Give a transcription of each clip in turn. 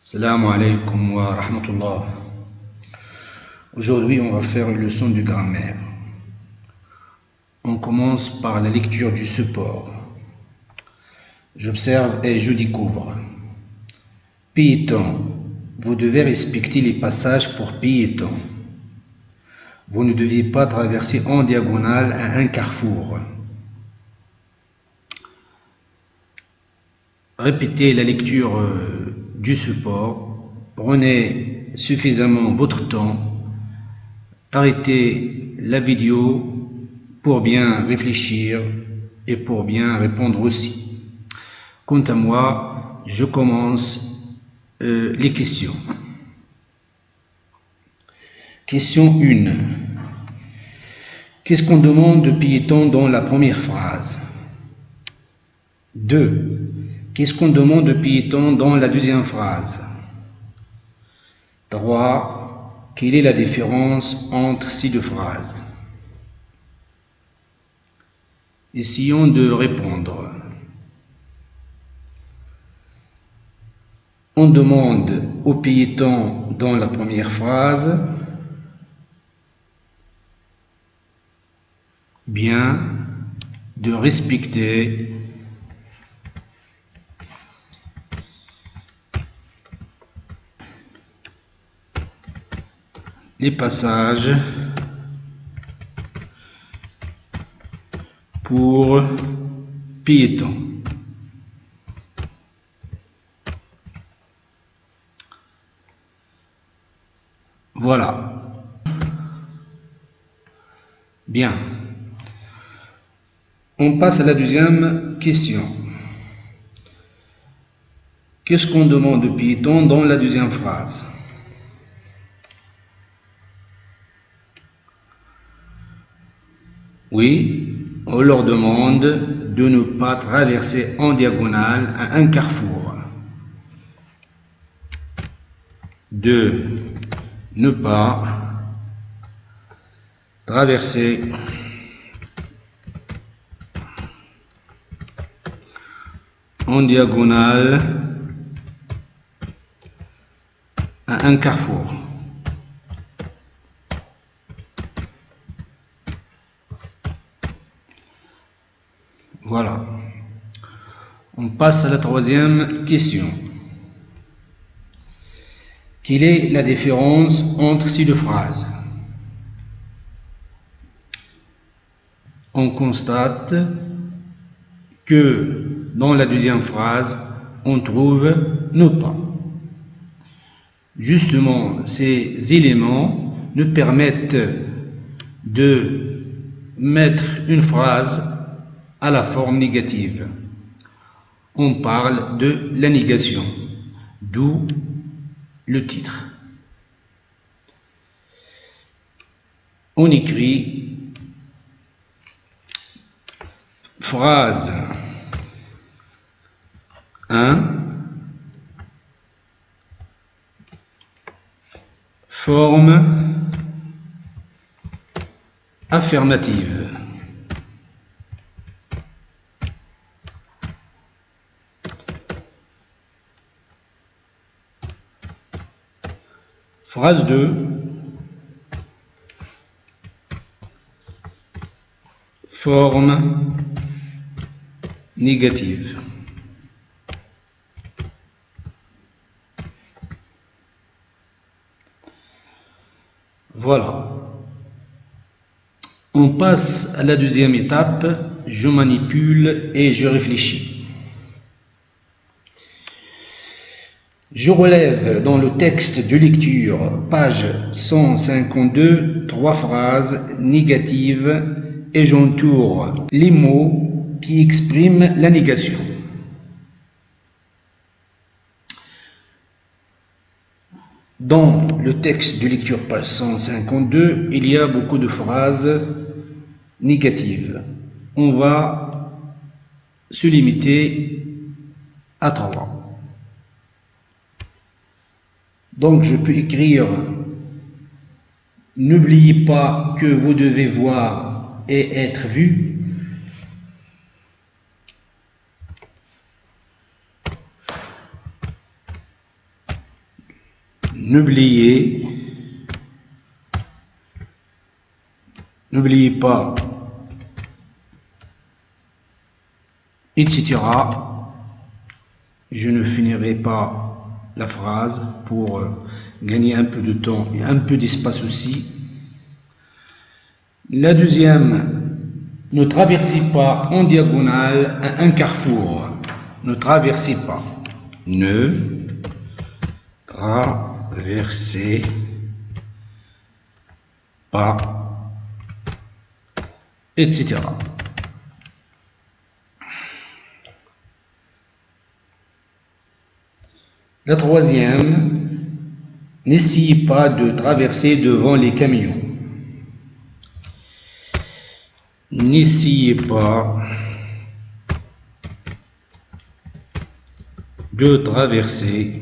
Salam alaikum wa rahmatullah. Aujourd'hui, on va faire une leçon de grammaire. On commence par la lecture du support. J'observe et je découvre. Piéton. Vous devez respecter les passages pour piétons. Vous ne devez pas traverser en diagonale à un carrefour. Répétez la lecture du support. Prenez suffisamment votre temps. Arrêtez la vidéo pour bien réfléchir et pour bien répondre aussi. Quant à moi, je commence les questions. Question 1. Qu'est-ce qu'on demande de piéton dans la première phrase? 2. Qu'est-ce qu'on demande de piéton dans la deuxième phrase? 3. Quelle est la différence entre ces deux phrases? Essayons de répondre. On demande au piéton dans la première phrase bien de respecter les passages pour piétons. Voilà. Bien. On passe à la deuxième question. Qu'est-ce qu'on demande aux piétons dans la deuxième phrase? Oui, on leur demande de ne pas traverser en diagonale à un carrefour. De ne pas traverser en diagonale à un carrefour. Voilà. On passe à la troisième question. Quelle est la différence entre ces deux phrases? On constate que dans la deuxième phrase, on trouve ne pas. Justement, ces éléments nous permettent de mettre une phrase à la forme négative. On parle de la négation, d'où le titre. On écrit phrase 1, forme affirmative. Phrase 2, forme négative. Voilà. On passe à la deuxième étape, je manipule et je réfléchis. Je relève dans le texte de lecture, page 152, 3 phrases négatives et j'entoure les mots qui expriment la négation. Dans le texte de lecture, page 152, il y a beaucoup de phrases négatives. On va se limiter à 3. Donc je peux écrire « N'oubliez pas que vous devez voir et être vu ». n'oubliez pas, etc. Je ne finirai pas la phrase pour gagner un peu de temps et un peu d'espace aussi. La deuxième, ne traversez pas en diagonale un carrefour. Ne traversez pas. Ne traversez pas, etc. La troisième, n'essayez pas de traverser devant les camions. N'essayez pas de traverser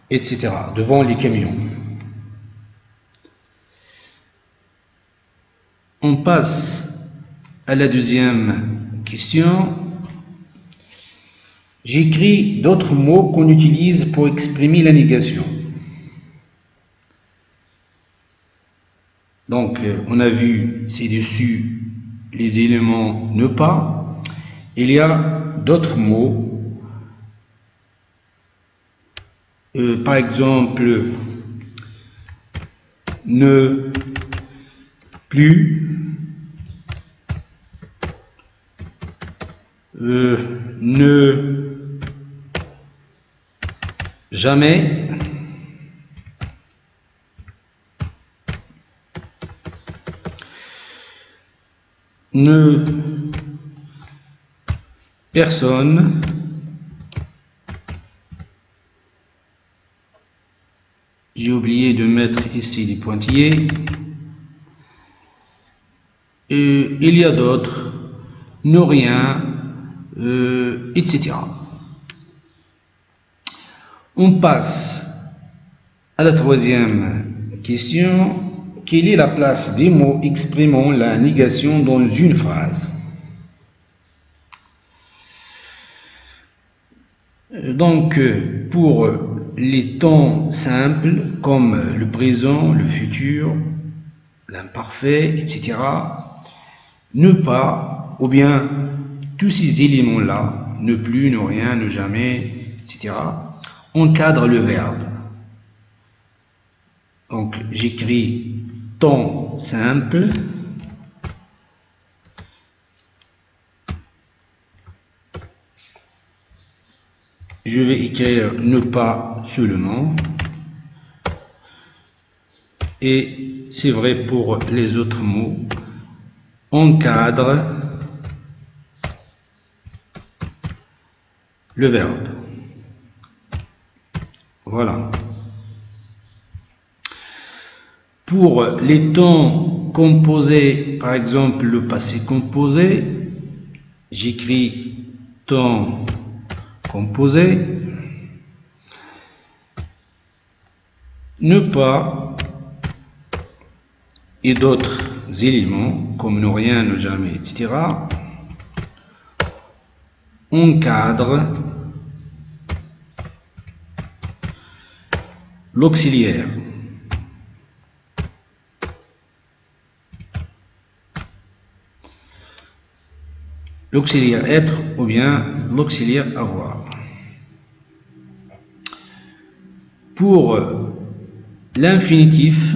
etc. devant les camions. On passe à la deuxième question. J'écris d'autres mots qu'on utilise pour exprimer la négation. Donc, on a vu ci-dessus les éléments ne pas. Il y a d'autres mots. Par exemple, ne plus, ne jamais, ne personne, j'ai oublié de mettre ici des pointillés, et il y a d'autres, ne rien, etc. On passe à la troisième question. Quelle est la place des mots exprimant la négation dans une phrase? Donc, pour les temps simples, comme le présent, le futur, l'imparfait, etc., ne pas, ou bien tous ces éléments-là, ne plus, ne rien, ne jamais, etc., encadrent le verbe. Donc, j'écris temps simple, je vais écrire ne pas seulement, et c'est vrai pour les autres mots, encadre le verbe. Voilà. Pour les temps composés, par exemple le passé composé, j'écris temps composé, ne pas et d'autres éléments comme ne rien, ne jamais, etc. encadre l'auxiliaire. L'auxiliaire être ou bien l'auxiliaire avoir. Pour l'infinitif,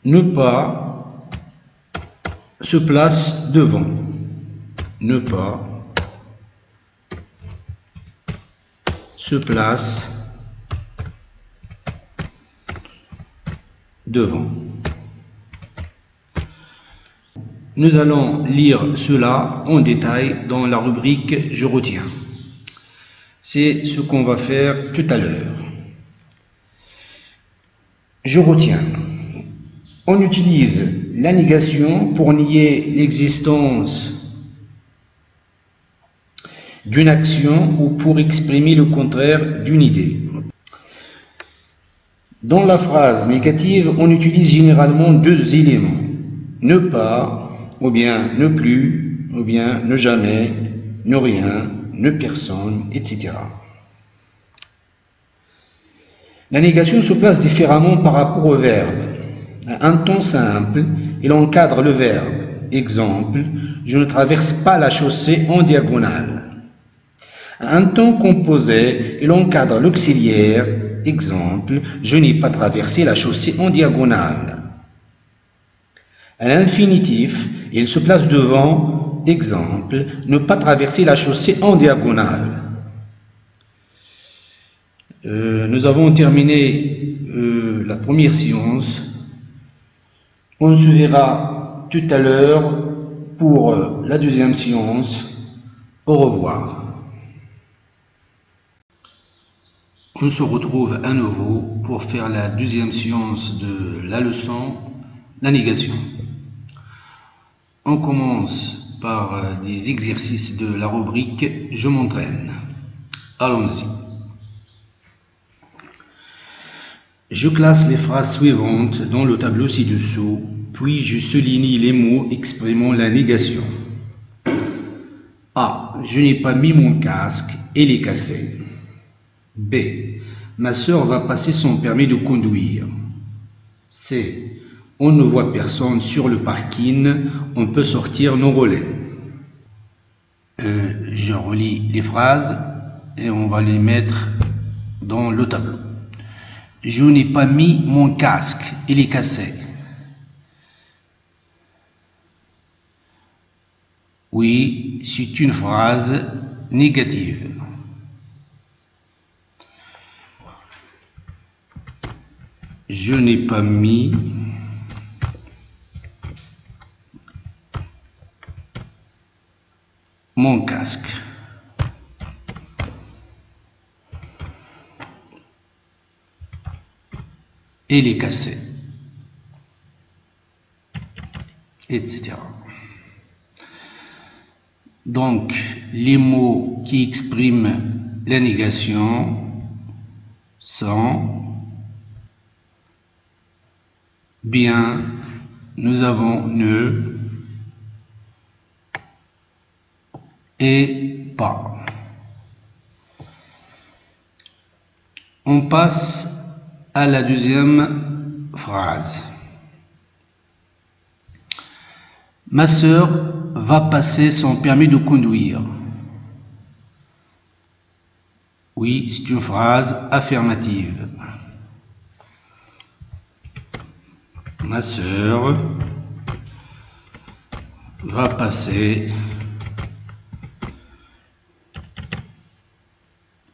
ne pas se place devant. Ne pas se place devant. Nous allons lire cela en détail dans la rubrique « Je retiens ». C'est ce qu'on va faire tout à l'heure. Je retiens. On utilise la négation pour nier l'existence d'une action ou pour exprimer le contraire d'une idée. Dans la phrase négative, on utilise généralement deux éléments. Ne pas ou bien ne plus, ou bien ne jamais, ne rien, ne personne, etc. La négation se place différemment par rapport au verbe. Un temps simple, il encadre le verbe. Exemple, je ne traverse pas la chaussée en diagonale. Un temps composé, il encadre l'auxiliaire. Exemple, je n'ai pas traversé la chaussée en diagonale. À l'infinitif, il se place devant. Exemple, ne pas traverser la chaussée en diagonale. Nous avons terminé la première séance. On se verra tout à l'heure pour la deuxième séance. Au revoir. On se retrouve à nouveau pour faire la deuxième séance de la leçon, la négation. On commence par des exercices de la rubrique « Je m'entraîne ». Allons-y. Je classe les phrases suivantes dans le tableau ci-dessous, puis je souligne les mots exprimant la négation. A. Je n'ai pas mis mon casque, il est cassé. B. Ma sœur va passer son permis de conduire. C. On ne voit personne sur le parking, on peut sortir nos relais. Je relis les phrases et on va les mettre dans le tableau. Je n'ai pas mis mon casque, il est cassé. Oui, c'est une phrase négative. Je n'ai pas mis mon casque. Il est cassé, etc. Donc, les mots qui expriment la négation sont bien, nous avons ne et pas. On passe à la deuxième phrase. Ma sœur va passer son permis de conduire. Oui, c'est une phrase affirmative. Ma sœur va passer.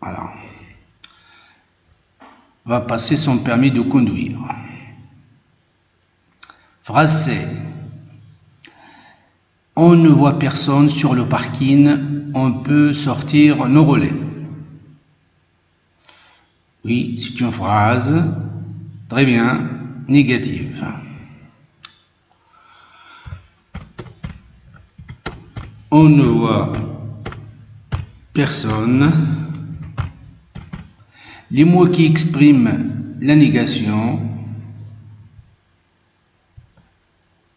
Voilà. Va passer son permis de conduire. Phrase C. On ne voit personne sur le parking, on peut sortir nos relais. Oui, c'est une phrase, très bien, négative. On ne voit personne. Les mots qui expriment la négation,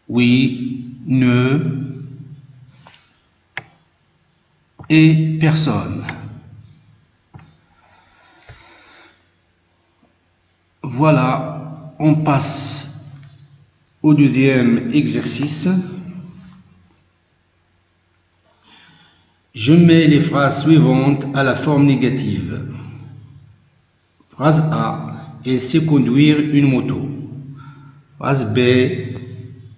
oui, ne et personne. Voilà, on passe au deuxième exercice. Je mets les phrases suivantes à la forme négative. Phrase A, elle sait conduire une moto. Phrase B,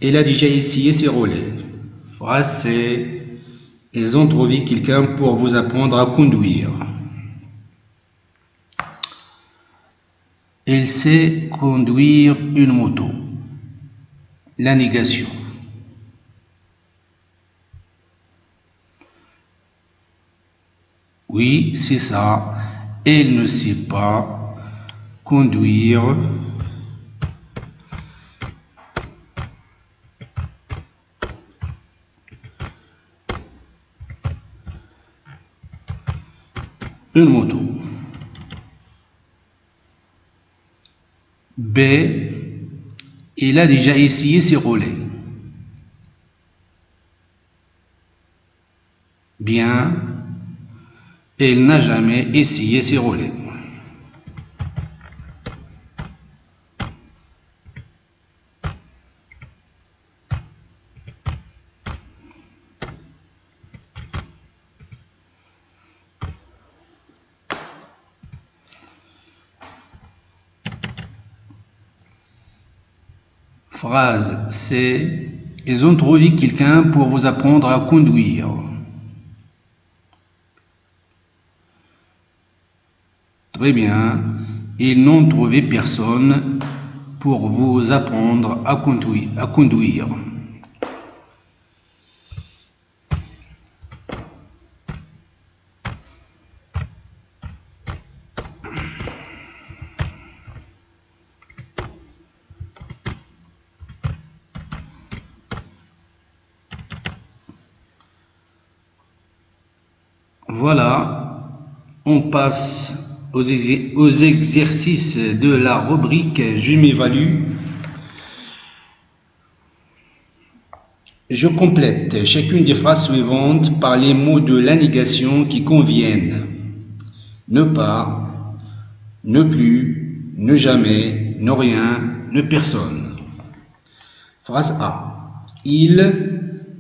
elle a déjà essayé ses relais. Phrase C, ils ont trouvé quelqu'un pour vous apprendre à conduire. Elle sait conduire une moto. La négation. Oui, c'est ça. Elle ne sait pas conduire une moto. B, il a déjà essayé ses relais. bien, elle n'a jamais essayé ses relais. Phrase C. Ils ont trouvé quelqu'un pour vous apprendre à conduire. Très bien. Ils n'ont trouvé personne pour vous apprendre à conduire. Voilà, on passe aux exercices de la rubrique « Je m'évalue ». Je complète chacune des phrases suivantes par les mots de la négation qui conviennent. Ne pas, ne plus, ne jamais, ne rien, ne personne. Phrase A. Il,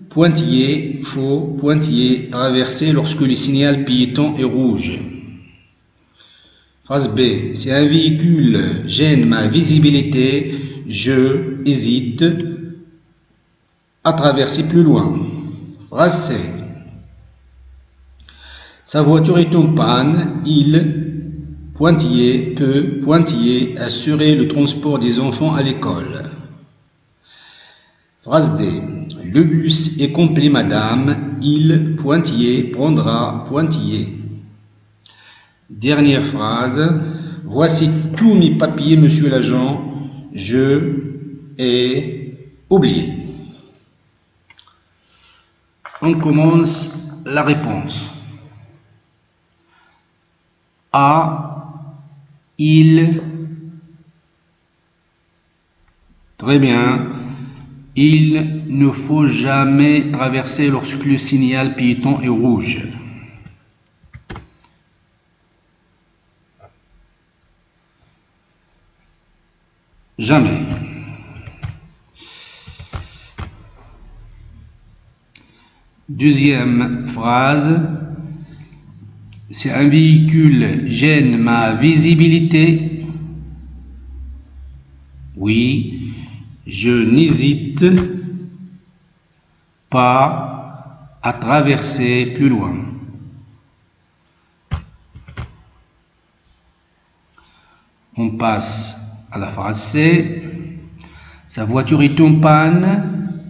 pointillé, faux, pointillé, traversé lorsque le signal piéton est rouge. Phrase B. Si un véhicule gêne ma visibilité, je hésite à traverser plus loin. Phrase C. Sa voiture est en panne, il, pointillé, peut, pointillé, assurer le transport des enfants à l'école. Phrase D. Le bus est complet, madame. Il, pointillé, prendra, pointillé. Dernière phrase. Voici tous mes papiers, monsieur l'agent. Je ai oublié. On commence la réponse. A. Il. Très bien. Il ne faut jamais traverser lorsque le signal piéton est rouge. Jamais. Deuxième phrase. Si un véhicule gêne ma visibilité, oui. Je n'hésite pas à traverser plus loin. On passe à la phrase C. Sa voiture est en panne.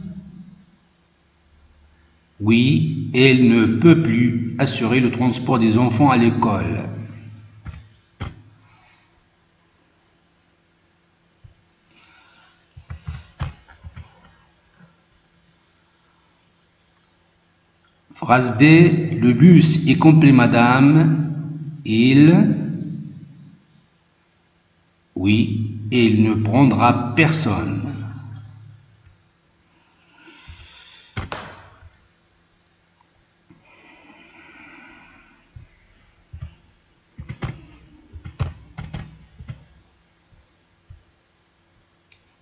Oui, elle ne peut plus assurer le transport des enfants à l'école. Phrase D. Le bus est complet, madame. Il. Oui, il ne prendra personne.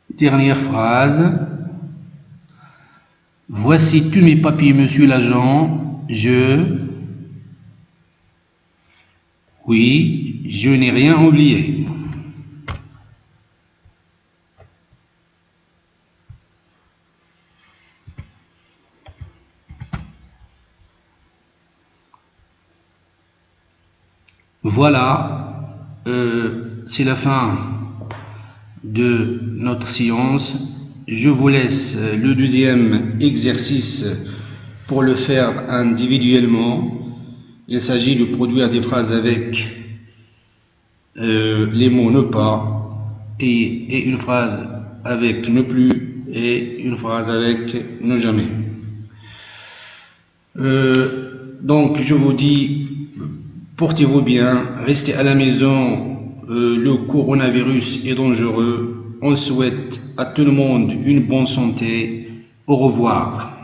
Dernière phrase. Voici tous mes papiers, monsieur l'agent. Oui, je n'ai rien oublié. Voilà, c'est la fin de notre séance. Je vous laisse le deuxième exercice pour le faire individuellement. Il s'agit de produire des phrases avec les mots ne pas et une phrase avec ne plus et une phrase avec ne jamais. Donc je vous dis, portez-vous bien, restez à la maison, le coronavirus est dangereux. On souhaite à tout le monde une bonne santé. Au revoir.